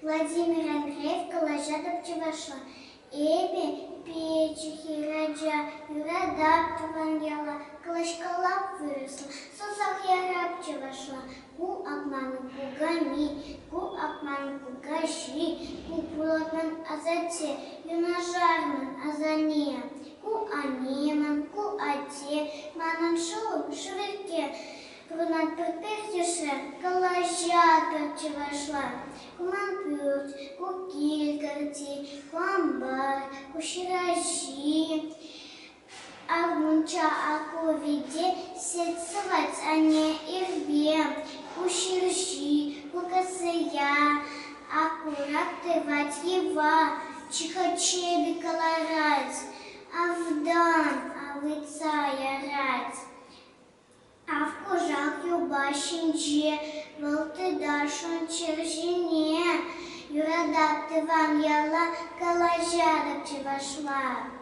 Владимир Андреев Калажадов Чевашла. Эбе печихи раджа юрада туваньяла калашкалап выросла. Сосах яраб Чевашла. Ку акман кугами, ку акман кугаши, ку пулатман азате, юнажарман азане. Ку анеман, ку ате, манан шоу шверке. Кунан перпехтише Калажадов Чевашла. Куман пюрт, ку килькарти, ку амбар, ку ширажи. Армунча аку виде сетсовать ане ирбе, ку ширжи, ку косая, аку рактывать ева, чихачеби колорать, авдан, авыца ярать. А в кожах юбашинче, волты дашун чержине, юрада тыван яла Калажадов Чевашла.